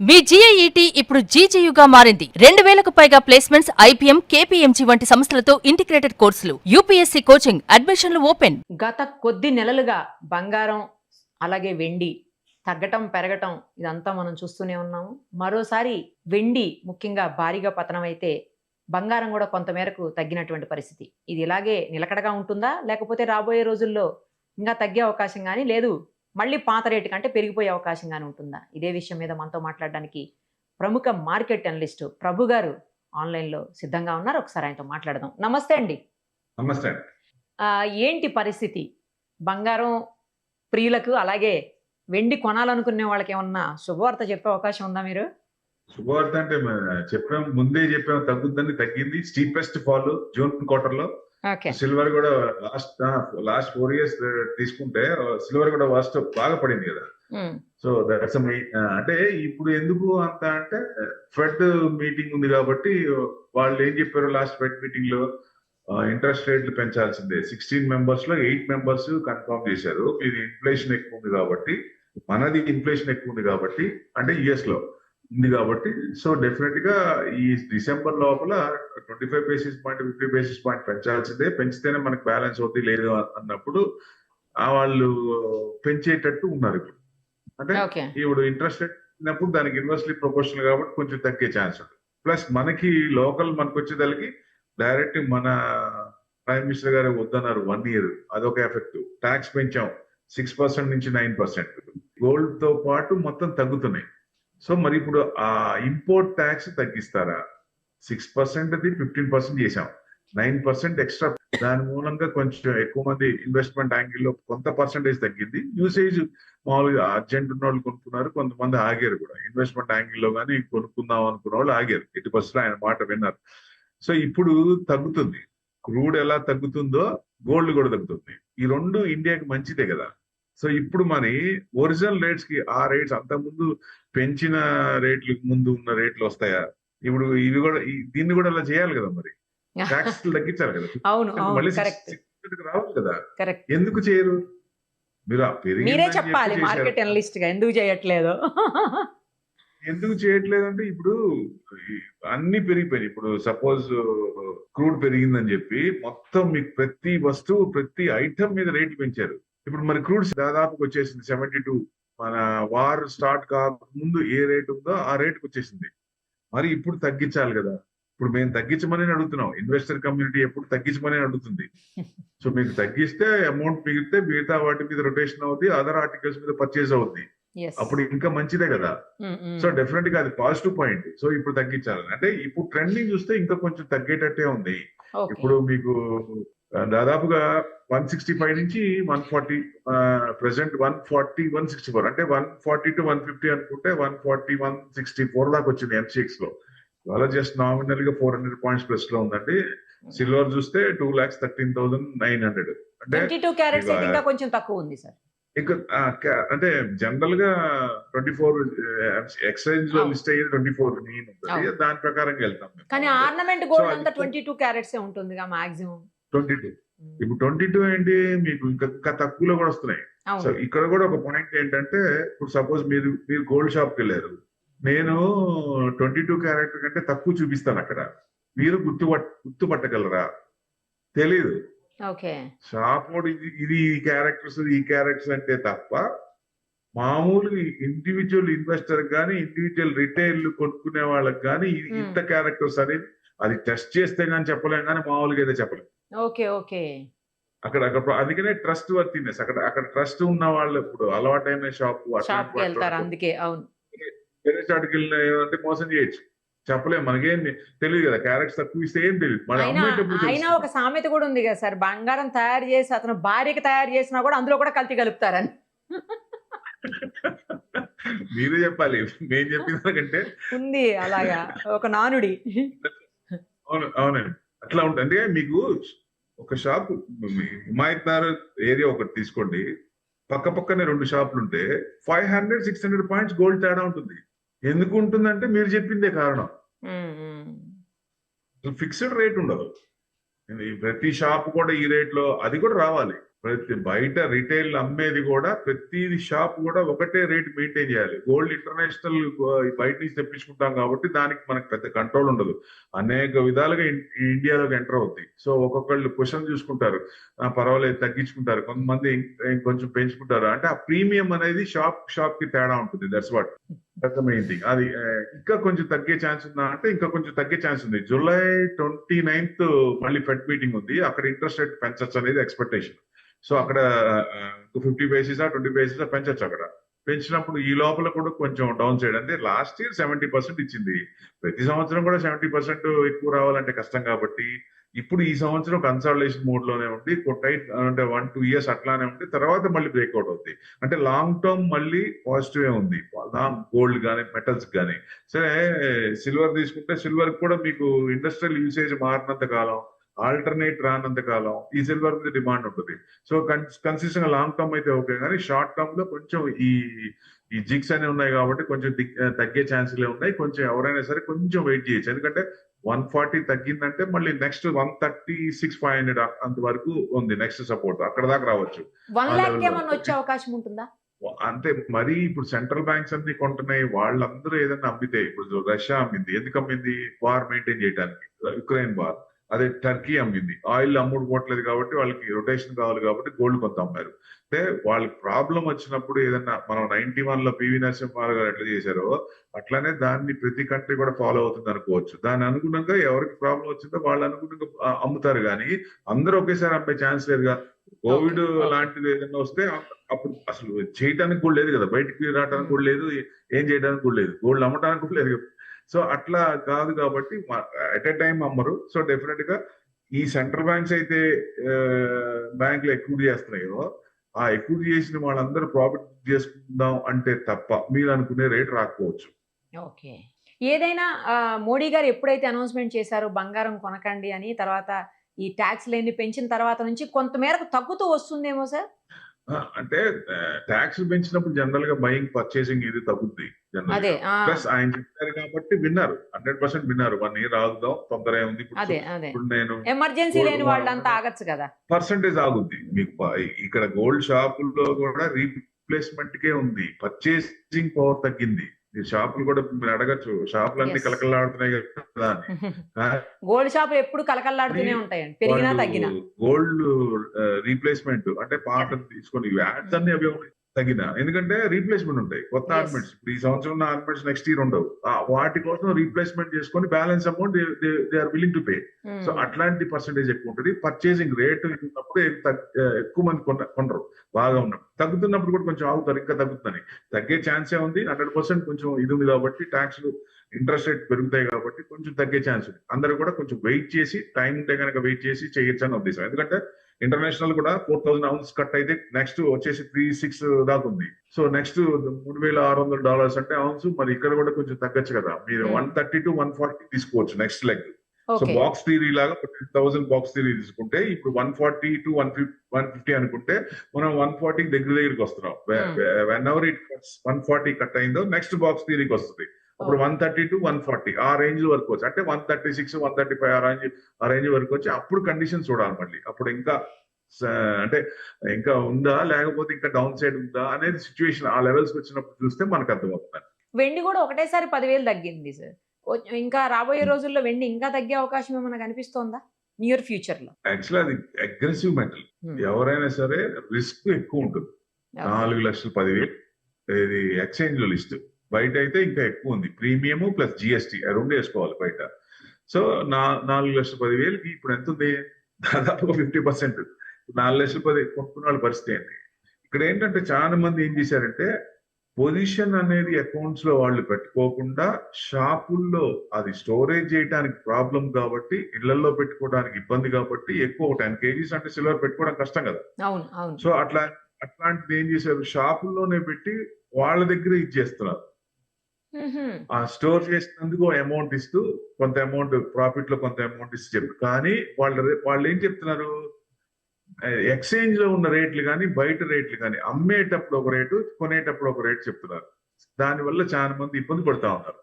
మీ GIET ఇప్పుడు GGUగా మారింది. 2000కు పైగా ప్లేస్మెంట్స్ IPM, KPMG వంటి సంస్థలతో ఇంటిగ్రేటెడ్ కోర్సులు. UPSC కోచింగ్, అడ్మిషన్లు ఓపెన్. గత కొద్ది నెలలుగా బంగారం అలాగే వెండి తగ్గటం పెరగటం ఇదంతా మనం చూస్తూనే ఉన్నాము. మరోసారి వెండి ముఖ్యంగా భారీగా పతనం అయితే బంగారం కూడా కొంతమేరకు తగ్గినటువంటి పరిస్థితి. ఇది ఇలాగే నిలకడగా ఉంటుందా, లేకపోతే రాబోయే రోజుల్లో ఇంకా తగ్గే అవకాశం కానీ లేదు మళ్ళీ పాత రేటు కంటే పెరిగిపోయే అవకాశం కానీ ఉంటుందా? ఇదే విషయం మీద మనతో మాట్లాడడానికి ప్రముఖ మార్కెట్ అనలిస్ట్ ప్రభు గారు ఆన్లైన్లో సిద్ధంగా ఉన్నారు. ఒకసారి ఆయనతో మాట్లాడదాం. నమస్తే అండి. నమస్తే. ఏంటి పరిస్థితి? బంగారం ప్రియులకు అలాగే వెండి కొనాలనుకునే వాళ్ళకి ఏమన్నా శుభవార్త చెప్పే అవకాశం ఉందా మీరు? శుభవార్త అంటే ముందే చెప్పాం తగ్గుద్దని, తగ్గింది. స్టీపెస్ట్ ఫాల్ జూన్ క్వార్టర్ లో. సిల్వర్ కూడా లాస్ట్ 4 years తీసుకుంటే సిల్వర్ కూడా ఫస్ట్ బాగా పడింది కదా. సో దట్స్ అంటే ఇప్పుడు ఎందుకు అంత అంటే ఫెడ్ మీటింగ్ ఉంది కాబట్టి వాళ్ళు ఏం చెప్పారు లాస్ట్ ఫెడ్ మీటింగ్ లో, ఇంట్రెస్ట్ రేట్లు పెంచాల్సిందే. 16 members లో 8 members కన్ఫర్మ్ చేశారు. ఇది ఇన్ఫ్లేషన్ ఎక్కువ ఉంది కాబట్టి, మనది ఇన్ఫ్లేషన్ ఎక్కువ ఉంది కాబట్టి, అంటే US లో ఉంది కాబట్టి, సో డెఫినెట్ గా ఈ డిసెంబర్ లోపల 25 basis point 50 basis point పెంచాల్సిందే. పెంచితేనే మనకు బ్యాలెన్స్ అవుతుంది, లేదు అన్నప్పుడు వాళ్ళు పెంచేటట్టు ఉన్నారు ఇప్పుడు. అంటే ఇప్పుడు ఇంట్రెస్ట్ రేట్ అయినప్పుడు దానికి ఇన్వర్స్లీ ప్రొపోర్షనల్ కాబట్టి కొంచెం తగ్గే ఛాన్స్ ఉంది. ప్లస్ మనకి లోకల్ మనకు వచ్చేదానికి డైరెక్ట్ మన ప్రైమ్ మినిస్టర్ గారు వద్దన్నారు 1 year, అదొక ఎఫెక్ట్. ట్యాక్స్ పెంచాం 6% నుంచి 9%. గోల్డ్ తో పాటు మొత్తం తగ్గుతున్నాయి. సో మరి ఇప్పుడు ఆ ఇంపోర్ట్ ట్యాక్స్ తగ్గిస్తారా? 6% 15% చేశాం, 9% ఎక్స్ట్రా. దాని మూలంగా కొంచెం ఎక్కువ మంది ఇన్వెస్ట్మెంట్ యాంగిల్లో కొంత పర్సంటేజ్ తగ్గింది. యూసేజ్ మామూలుగా అర్జెంట్ ఉన్న వాళ్ళు కొనుక్కున్నారు, కొంతమంది ఆగారు కూడా. ఇన్వెస్ట్మెంట్ యాంగిల్లో కానీ కొనుక్కుందాం అనుకున్న వాళ్ళు ఆగారు. 80% ఆయన మాట విన్నారు. సో ఇప్పుడు తగ్గుతుంది. క్రూడ్ ఎలా తగ్గుతుందో గోల్డ్ కూడా తగ్గుతుంది. ఈ రెండు ఇండియాకి మంచిదే కదా. సో ఇప్పుడు మరి ఒరిజినల్ రేట్స్ కి ఆ రేట్స్ అంతకుముందు పెంచిన రేట్లకు ముందు ఉన్న రేట్లు వస్తాయా? ఇప్పుడు ఇవి కూడా దీన్ని కూడా అలా చేయాలి కదా, మరి ట్యాక్స్ తగ్గించాలి కదా. మళ్ళీ 6% రావాలి కదా. ఎందుకు చేయరు? మీరు మీరే చెప్పాలి మార్కెట్ అనలిస్ట్ గా, ఎందుకు చేయట్లేదు? ఎందుకు చేయట్లేదంటే ఇప్పుడు అన్ని పెరిగిపోయినాయి. ఇప్పుడు సపోజ్ క్రూడ్ పెరిగిందని చెప్పి మొత్తం మీకు ప్రతి వస్తువు ప్రతి ఐటమ్ మీద రేట్లు పెంచారు. ఇప్పుడు మరి క్రూడ్ దాదాపుకి వచ్చేసింది 72. మన వార్ స్టార్ట్ కాకముందు ఏ రేట్ ఉందో ఆ రేటుకి వచ్చేసింది. మరి ఇప్పుడు తగ్గించాలి కదా. ఇప్పుడు మేము తగ్గించమని అడుగుతున్నాం. ఇన్వెస్టర్ కమ్యూనిటీ ఎప్పుడు తగ్గించమని అడుగుతుంది. సో మీకు తగ్గిస్తే అమౌంట్ మిగిలితే మిగతా వాటి మీద రొటేషన్ అవుద్ది, అదర్ ఆర్టికల్స్ మీద పర్చేజ్ అవుద్ది. అప్పుడు ఇంకా మంచిదే కదా. సో డెఫినెట్ గా అది పాజిటివ్ పాయింట్. సో ఇప్పుడు తగ్గించాలి అంటే ఇప్పుడు ట్రెండింగ్ చూస్తే ఇంకా కొంచెం తగ్గేటట్టే ఉంది. ఇప్పుడు మీకు దాదాపుగా 165 నుంచి 140, ప్రెసెంట్ 140 164, అంటే 140 to 150 అనుకుంటే 140 164 దాకా వచ్చింది MCX లో. అలా జస్ట్ నామినల్ గా 400 points ప్లస్ లో ఉందండి. సిల్వర్ చూస్తే 2,13,900. అంటే కొంచెం తక్కువ ఉంది సార్. ఇంకా అంటే జనరల్ గా 24 ఎక్స్చేంజ్ లో లిస్ట్ అయ్యేది 24 మెయిన్ ఉంటుంది. దాని ప్రకారంగా వెళ్తాం. కానీ ఆర్నమెంట్ గోల్డ్ అంతా 22 carats ఉంటుంది మాక్సిమం. 22. ఇప్పుడు 22 ఏంటి మీకు ఇంకా తక్కువలో కూడా వస్తున్నాయి. సో ఇక్కడ కూడా ఒక పాయింట్ ఏంటంటే, ఇప్పుడు సపోజ్ మీరు గోల్డ్ షాప్ కి వెళ్ళారు, నేను 22 carat కంటే తక్కువ చూపిస్తాను అక్కడ, మీరు గుర్తుపట్టగలరా? తెలీదు. షాప్ ఇది ఈ క్యారెక్టర్స్ అంటే తప్ప మామూలుగా ఇండివిజువల్ ఇన్వెస్టర్ కానీ ఇండివిజువల్ రిటైల్ కొనుక్కునే వాళ్ళకి కానీ ఇంత క్యారెక్టర్స్ అనేది అది టెస్ట్ చేస్తే గానీ చెప్పలేం, కానీ మామూలుగా అయితే చెప్పలేం. అక్కడ అందుకనే ట్రస్ట్ వర్తినెస్. అక్కడ ట్రస్ట్ ఉన్న వాళ్ళు ఇప్పుడు అలవాటైన షాప్ అందుకే వేరే షాట్కి వెళ్ళిన ఏమంటే మోసం చేయొచ్చు, చెప్పలేము. మనకేం తెలియదు కదా, క్యారెక్టర్స్ తక్కువ ఇస్తే ఏం తెలియదు. అయినా ఒక సామెత కూడా ఉంది కదా సార్, బంగారం తయారు చేసి అతను భార్యకి తయారు చేసినా కూడా అందులో కూడా కల్తీ కలుపుతారని. మీరే చెప్పాలి, మేము చెప్పిన కంటే ఉంది అలాగా ఒక నానుడి. అవునండి, అట్లా ఉంటుంది. అంటే మీకు ఒక షాప్ హిమాయత్ నగర్ ఏరియా ఒకటి తీసుకోండి, పక్క పక్కనే 2 షాపులు ఉంటే 500-600 points గోల్డ్ తేడా ఉంటుంది. ఎందుకు ఉంటుందంటే మీరు చెప్పిందే కారణం. ఫిక్స్డ్ రేట్ ఉండదు. ప్రతి షాప్ కూడా ఈ రేట్ లో అది కూడా రావాలి. ప్రతి బయట రిటైల్ అమ్మేది కూడా ప్రతి షాప్ కూడా ఒకటే రేట్ మెయింటైన్ చేయాలి. గోల్డ్ ఇంటర్నేషనల్ బయట నుంచి తెప్పించుకుంటాం కాబట్టి దానికి మనకు పెద్ద కంట్రోల్ ఉండదు. అనేక విధాలుగా ఇండియాలోకి ఎంటర్ అవుద్ది. సో ఒక్కొక్కళ్ళు క్వశ్చన్ చూసుకుంటారు, పర్వాలేదు తగ్గించుకుంటారు, కొంతమంది కొంచెం పెంచుకుంటారు. అంటే ఆ ప్రీమియం అనేది షాప్ కి తేడా ఉంటుంది. That's what main thing. అది ఇంకా కొంచెం తగ్గే ఛాన్స్ ఉందా అంటే ఇంకా కొంచెం తగ్గే ఛాన్స్ ఉంది. జూలై 29th మళ్ళీ ఫెడ్ మీటింగ్ ఉంది. అక్కడ ఇంట్రెస్ట్ రేట్ పెంచచ్చు అనేది ఎక్స్పెక్టేషన్. సో అక్కడ 50 బేసిస్ 20 బేసిస్ పెంచచ్చు. అక్కడ పెంచినప్పుడు ఈ లోపల కూడా కొంచెం డౌన్ సైడ్, అంటే లాస్ట్ ఇయర్ 70% ఇచ్చింది. ప్రతి సంవత్సరం కూడా 70% ఎక్కువ రావాలంటే కష్టం కాబట్టి ఇప్పుడు ఈ సంవత్సరం కన్సాలిడేషన్ మోడ్ లోనే ఉండి టైట్ అంటే 1-2 ఇయర్స్ అట్లానే ఉండి తర్వాత మళ్ళీ బ్రేక్అవుట్ అవుతుంది. అంటే లాంగ్ టర్మ్ మళ్ళీ పాజిటివ్ ఉంది గోల్డ్ కానీ మెటల్స్ కానీ. సరే సిల్వర్ తీసుకుంటే సిల్వర్ కూడా మీకు ఇండస్ట్రియల్ యూసేజ్ మారినంత కాలం, ఆల్టర్నేట్ రానంత కాలం ఈ సిల్వర్ మీద డిమాండ్ ఉంటుంది. సో కన్సిస్టెంట్ గా లాంగ్ టర్మ్ అయితే ఓకే, కానీ షార్ట్ టర్మ్ లో కొంచెం ఈ జిగ్స్ అనేవి ఉన్నాయి కాబట్టి కొంచెం తగ్గే ఛాన్సులే ఉన్నాయి. కొంచెం ఎవరైనా సరే కొంచెం వెయిట్ చేయొచ్చు. ఎందుకంటే 140 తగ్గిందంటే మళ్ళీ నెక్స్ట్ 136,500 అంతవరకు ఉంది నెక్స్ట్ సపోర్ట్. అక్కడ దాకా రావచ్చు. 1 lakh ఏమన్నా వచ్చే అవకాశం ఉంటుందా? అంటే మరి ఇప్పుడు సెంట్రల్ బ్యాంక్స్ అన్ని కొంటున్నాయి. వాళ్ళందరూ ఏదైనా అమ్మితే, ఇప్పుడు రష్యా అమ్మింది, ఎందుకు అమ్మింది? వార్ మెయింటైన్ చేయడానికి, యుక్రెయిన్ వార్. అదే టర్కీ అమ్మింది, ఆయిల్ అమ్ముడుపోవట్లేదు కాబట్టి వాళ్ళకి రొటేషన్ కావాలి కాబట్టి గోల్డ్ కొంత అమ్మారు. అంటే వాళ్ళకి ప్రాబ్లం వచ్చినప్పుడు ఏదన్నా మనం 91 లో పివి నరసింహారావు గారు ఎట్లా చేశారో అట్లానే దాన్ని ప్రతి కంట్రీ కూడా ఫాలో అవుతుంది అనుకోవచ్చు. దాని అనుగుణంగా ఎవరికి ప్రాబ్లం వచ్చిందో వాళ్ళు అనుగుణంగా అమ్ముతారు, కానీ అందరూ ఒకేసారి అమ్మే ఛాన్స్ లేదుగా. కోవిడ్ లాంటిది ఏదైనా వస్తే అప్పుడు అసలు చేయడానికి కూడా లేదు కదా, బయటికి రావడానికి కూడా లేదు, ఏం చేయడానికి కూడా లేదు, గోల్డ్ అమ్మడానికి కూడా లేదు. సో అట్లా కాదు కాబట్టి అట్ ఎ టైం అమ్మరు. సో డెఫినెట్ గా ఈ సెంట్రల్ బ్యాంక్స్ అయితే బ్యాంకులు ఎక్కువ చేస్తున్నాయో ఆ ఎక్కువ చేసిన వాళ్ళందరూ ప్రాఫిట్ చేసుకుందాం అంటే తప్ప మీరు అనుకునే రేట్ రాకపోవచ్చు. ఓకే. ఏదైనా మోడీ గారు ఎప్పుడైతే అనౌన్స్మెంట్ చేశారో బంగారం కొనకండి అని, తర్వాత ఈ ట్యాక్స్ లేని పెంచిన తర్వాత నుంచి కొంత మేరకు తగ్గుతూ వస్తుందేమో సార్? అంటే ట్యాక్స్ పెంచినప్పుడు జనరల్ గా బయింగ్ పర్చేసింగ్ ఇది తగ్గుద్ది. ప్లస్ ఆయన చెప్పారు కాబట్టి విన్నారు, 100% విన్నారు. 1 year ఆగుదాం, తొందర ఉంది. ఇప్పుడు నేను ఎమర్జెన్సీ లేని వాళ్ళంతా ఆగచ్చు కదా, పర్సెంటేజ్ ఆగుద్ది మీకు. ఇక్కడ గోల్డ్ షాపుల్లో కూడా రీప్లేస్మెంట్ కే ఉంది, పర్చేసింగ్ పవర్ తగ్గింది. ఈ షాపులు కూడా మీరు అడగచ్చు, షాపులన్నీ కలకల్లాడుతున్నాయి కదా అని. గోల్డ్ షాప్ ఎప్పుడు కలకల్లాడుతూనే ఉంటాయండి, పెరిగినా తగ్గినా. గోల్డ్ రీప్లేస్మెంట్ అంటే పాట తీసుకొని యాడ్స్ అన్ని అవి తగ్గిన, ఎందుకంటే రీప్లేస్మెంట్ ఉంటాయి, కొత్త ఆర్నమెంట్స్. ఈ సంవత్సరం ఉన్న ఆర్నమెంట్స్ నెక్స్ట్ ఇయర్ ఉండవు. వాటి కోసం రీప్లేస్మెంట్ చేసుకొని balance amount they are willing to pay. So అట్లాంటి పర్సెంటేజ్ ఎక్కువ ఉంటుంది. పర్చేసింగ్ రేట్ ఉన్నప్పుడు ఎక్కువ మంది కొనరు, బాగా ఉన్నప్పుడు. తగ్గుతున్నప్పుడు కూడా కొంచెం ఆగుతారు, ఇంకా తగ్గుతుందని. తగ్గే ఛాన్సే ఉంది. 100% కొంచెం ఇది ఉంది కాబట్టి, ట్యాక్స్లు ఇంట్రెస్ట్ రేట్ పెరుగుతాయి కాబట్టి కొంచెం తగ్గే ఛాన్స్ ఉంది. అందరూ కూడా కొంచెం వెయిట్ చేసి, టైం ఉంటే కనుక వెయిట్ చేసి చేయొచ్చు అని ఉద్దేశం. ఎందుకంటే ఇంటర్నేషనల్ కూడా 4,000 ounces కట్ అయితే నెక్స్ట్ వచ్చేసి 3,600 దాకా ఉంది. సో నెక్స్ట్ $3,600 అంటే ounce. మరి ఇక్కడ కూడా కొంచెం తగ్గచ్చు కదా, మీరు 130 to 140 తీసుకోవచ్చు next leg. So box theory లాగా 10,000 బాక్స్ థియరీ తీసుకుంటే ఇప్పుడు 140 to 150 అనుకుంటే మనం 140 దగ్గరికి వస్తున్నాం. వెన్ ఎవర్ ఇట్ 140 కట్ అయిందో నెక్స్ట్ బాక్స్ థియరీకి వస్తుంది. అప్పుడు 130 to 140 ఆ రేంజ్ వరకు వచ్చి, అంటే 136, 135 ఆ రేంజ్ వరకు వచ్చి అప్పుడు కండిషన్ చూడాలి మళ్ళీ. అప్పుడు ఇంకా అంటే ఇంకా ఉందా లేకపోతే ఇంకా డౌన్ సైడ్ ఉందా అనేది సిచ్యువేషన్ ఆ లెవెల్స్ వచ్చినప్పుడు చూస్తే మనకు అర్థమవుతుంది. వెండి కూడా ఒకటేసారి 10,000 తగ్గింది సార్. ఇంకా రాబోయే రోజుల్లో వెండి ఇంకా తగ్గే అవకాశం ఏమైనా కనిపిస్తోందా నియర్ ఫ్యూచర్ లో? యాక్చువల్లీ అది అగ్రెసివ్ మెటల్. ఎవరైనా సరే రిస్క్ ఎక్కువ ఉంటుంది. 4,10,000 ఇది ఎక్స్చేంజ్ లో లిస్ట్. బయట అయితే ఇంకా ఎక్కువ ఉంది, ప్రీమియం ప్లస్ జిఎస్టీ రెండు వేసుకోవాలి బయట. సో 4,10,000 ఇప్పుడు ఎంత ఉంది? దాదాపుగా 50%. 4,10,000 కొనుక్కున్న వాళ్ళ పరిస్థితి ఏంటి? ఇక్కడ ఏంటంటే చాలా మంది ఏం చేశారంటే పొజిషన్ అనేది అకౌంట్స్ లో వాళ్ళు పెట్టుకోకుండా షాపుల్లో అది స్టోరేజ్ చేయడానికి ప్రాబ్లం కాబట్టి, ఇళ్లలో పెట్టుకోవడానికి ఇబ్బంది కాబట్టి ఎక్కువ 10 kgs అంటే సిల్వర్ పెట్టుకోవడం కష్టం కదా. సో అట్లాంటిది ఏం చేశారు, షాపుల్లోనే పెట్టి వాళ్ళ దగ్గర ఇచ్చేస్తున్నారు. ఆ స్టోర్ చేసినందుకు అమౌంట్ ఇస్తూ కొంత అమౌంట్ ప్రాఫిట్ లో కొంత అమౌంట్ ఇస్తూ చెప్పు. కానీ వాళ్ళు ఏం చెప్తున్నారు, ఎక్స్చేంజ్ లో ఉన్న రేట్లు కానీ బయట రేట్లు కానీ అమ్మేటప్పుడు ఒక రేటు, కొనేటప్పుడు ఒక రేటు చెప్తున్నారు. దానివల్ల చాలా మంది ఇబ్బంది పడుతూ ఉన్నారు.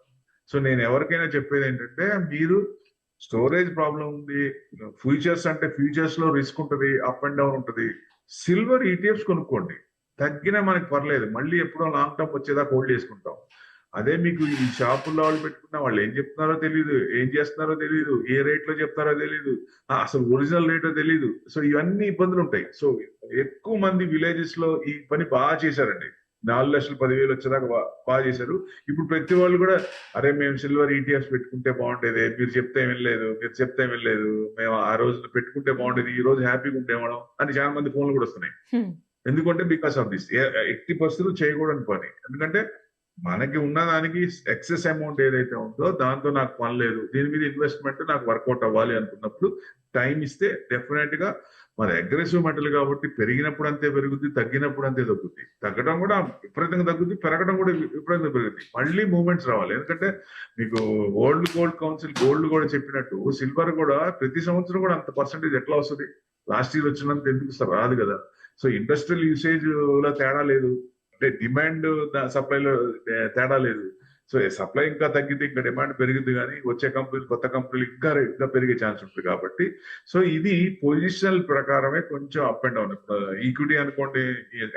సో నేను ఎవరికైనా చెప్పేది ఏంటంటే, మీరు స్టోరేజ్ ప్రాబ్లం ఉంది, ఫ్యూచర్స్ అంటే ఫ్యూచర్స్ లో రిస్క్ ఉంటుంది, అప్ అండ్ డౌన్ ఉంటుంది. సిల్వర్ ఈటీఎఫ్స్ కొనుక్కోండి, తగ్గినా మనకి పర్లేదు, మళ్ళీ ఎప్పుడో లాంగ్ టర్మ్ వచ్చేదాకా హోల్డ్ చేసుకుంటాం. అదే మీకు ఈ షాపుల్లో వాళ్ళు పెట్టుకున్న వాళ్ళు ఏం చెప్తున్నారో తెలియదు, ఏం చేస్తున్నారో తెలియదు, ఏ రేట్ లో చెప్తారో తెలియదు, అసలు ఒరిజినల్ రేటో తెలియదు. సో ఇవన్నీ ఇబ్బందులు ఉంటాయి. సో ఎక్కువ మంది విలేజెస్ లో ఈ పని బాగా చేశారండి. 4,10,000 వచ్చేదాకా బాగా చేశారు. ఇప్పుడు ప్రతి వాళ్ళు కూడా అరే మేము సిల్వర్ ఈటీఎఫ్స్ పెట్టుకుంటే బాగుండేది, మీరు చెప్తే వెళ్ళలేదు, మేము ఆ రోజు పెట్టుకుంటే బాగుండేది, ఈ రోజు హ్యాపీగా ఉండేవాళ్ళం అని చాలా మంది ఫోన్లు కూడా వస్తున్నాయి. ఎందుకంటే బికాస్ ఆఫ్ దిస్ 80% చేయకూడని పని. ఎందుకంటే మనకి ఉన్నదానికి ఎక్సెస్ అమౌంట్ ఏదైతే ఉందో దాంతో నాకు పని లేదు, దీని మీద ఇన్వెస్ట్మెంట్ నాకు వర్కౌట్ అవ్వాలి అనుకున్నప్పుడు టైం ఇస్తే డెఫినెట్ గా మరి అగ్రెసివ్ మెటల్ కాబట్టి పెరిగినప్పుడు అంతే పెరుగుద్ది, తగ్గినప్పుడు అంతే తగ్గుద్ది. తగ్గడం కూడా విపరీతంగా తగ్గుద్ది, పెరగడం కూడా విపరీతంగా పెరుగుద్ది. మళ్ళీ మూవ్మెంట్స్ రావాలి. ఎందుకంటే మీకు వరల్డ్ గోల్డ్ కౌన్సిల్ గోల్డ్ కూడా చెప్పినట్టు సిల్వర్ కూడా ప్రతి సంవత్సరం కూడా అంత పర్సెంటేజ్ ఎట్లా వస్తుంది, లాస్ట్ ఇయర్ వచ్చినంత ఎందుకు రాదు కదా. సో ఇండస్ట్రియల్ యూసేజ్ లో తేడా లేదు, అంటే డిమాండ్ సప్లైలో తేడా లేదు. సో సప్లై ఇంకా తగ్గితే ఇంకా డిమాండ్ పెరిగింది, కానీ వచ్చే కంపెనీలు కొత్త కంపెనీలు ఇంకా పెరిగే ఛాన్స్ ఉంటుంది కాబట్టి సో ఇది పొజిషనల్ ప్రకారమే కొంచెం అప్ అండ్ డౌన్. ఈక్విటీ అనుకోండి,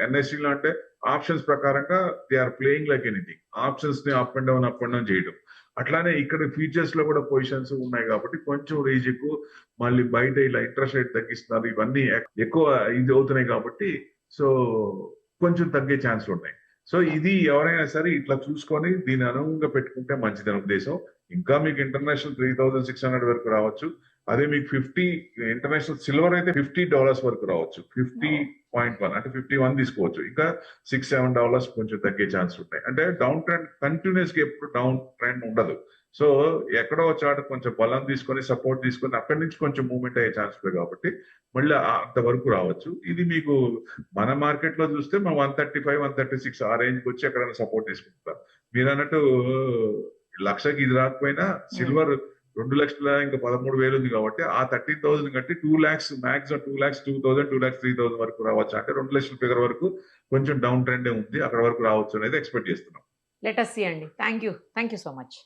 ఎన్ఎస్సీలో అంటే ఆప్షన్స్ ప్రకారంగా they are playing like anything, options ని అప్ అండ్ డౌన్ చేయడం. అట్లానే ఇక్కడ ఫ్యూచర్స్ లో కూడా పొజిషన్స్ ఉన్నాయి కాబట్టి కొంచెం రీజిక్, మళ్ళీ బయట ఇలా ఇంట్రెస్ట్ రేట్ తగ్గిస్తున్నారు, ఇవన్నీ ఎక్కువ ఇది అవుతున్నాయి కాబట్టి సో కొంచెం తగ్గే ఛాన్స్ ఉన్నాయి. సో ఇది ఎవరైనా సరే ఇట్లా చూసుకొని దీని అనుగుణంగా పెట్టుకుంటే మంచిదని ఉద్దేశం. ఇంకా మీకు ఇంటర్నేషనల్ 3,600 వరకు రావచ్చు. అదే మీకు 50 ఇంటర్నేషనల్ సిల్వర్ అయితే $50 వరకు రావచ్చు. 50.1 అంటే 51 తీసుకోవచ్చు. ఇంకా $6-7 కొంచెం తగ్గే ఛాన్స్ ఉంటాయి. అంటే డౌన్ ట్రెండ్ కంటిన్యూస్ గా ఎప్పుడు డౌన్ ట్రెండ్ ఉండదు. సో ఎక్కడో చాట కొంచెం బలం తీసుకొని సపోర్ట్ తీసుకొని అక్కడి నుంచి కొంచెం మూవ్మెంట్ అయ్యే ఛాన్స్ ఉంది కాబట్టి మళ్ళీ అంతవరకు రావచ్చు. ఇది మీకు మన మార్కెట్ లో చూస్తే మనం 135, 136 ఆ రేంజ్ కి వచ్చి ఎక్కడైనా సపోర్ట్ తీసుకుంటాం. మీరు అన్నట్టు లక్షకి ఇది రాకపోయినా సిల్వర్ 2 లక్షల ఇంకా 13,000 ఉంది కాబట్టి ఆ 13,000 కంటే 2 lakhs మాక్సిమం 2 lakhs 2,000, 2 lakhs 3,000 వరకు రావచ్చు. అంటే 2 లక్షల ఫిగర్ వరకు కొంచెం డౌన్ ట్రెండ్ ఉంది, అక్కడ వరకు రావచ్చు అనేది ఎక్స్పెక్ట్ చేస్తున్నాం. లెట్ us see అండి. Thank you so much.